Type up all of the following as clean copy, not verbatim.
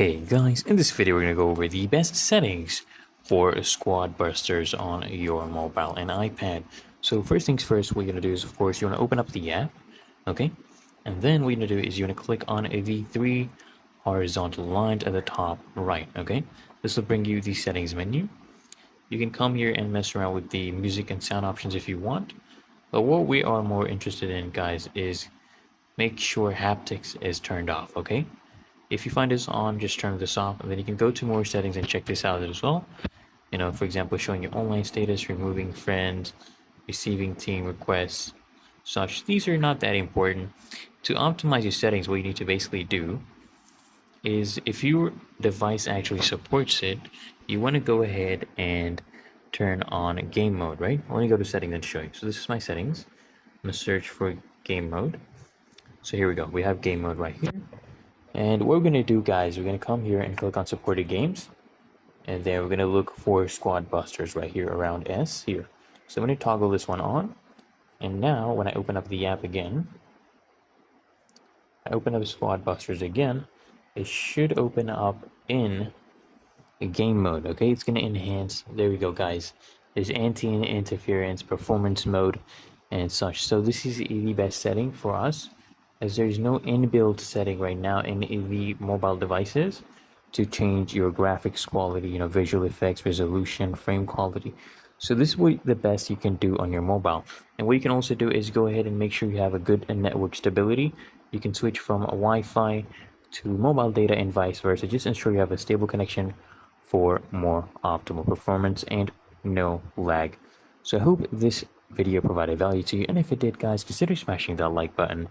Hey guys, in this video we're going to go over the best settings for squad busters on your mobile and iPad. So first things first, what you're going to do is, of course, you want to open up the app, okay? And then what you're going to do is you want to click on the three horizontal lines at the top right, okay? This will bring you the settings menu. You can come here and mess around with the music and sound options if you want. But what we are more interested in, guys, is make sure haptics is turned off, okay? If you find this on, just turn this off, and then you can go to more settings and check this out as well. You know, for example, showing your online status, removing friends, receiving team requests, such. These are not that important. To optimize your settings, what you need to basically do is, if your device actually supports it, you want to go ahead and turn on game mode, right? Let me go to settings and show you. So this is my settings. I'm going to search for game mode. So here we go. We have game mode right here. And what we're going to do, guys, we're going to come here and click on supported games. And then we're going to look for squad busters right here around S here. So I'm going to toggle this one on. And now when I open up the app again, I open up squad busters again, it should open up in a game mode. Okay, it's going to enhance. There we go, guys. There's anti-interference, performance mode, and such. So this is the best setting for us, as there's no inbuilt setting right now in the mobile devices to change your graphics quality, you know, visual effects, resolution, frame quality. So this is the best you can do on your mobile. And what you can also do is go ahead and make sure you have a good network stability. You can switch from Wi-Fi to mobile data and vice versa. Just ensure you have a stable connection for more optimal performance and no lag. So I hope this video provided value to you, and if it did, guys, consider smashing that like button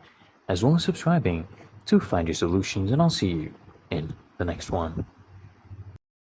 as well as subscribing to Find Your Solutions, and I'll see you in the next one.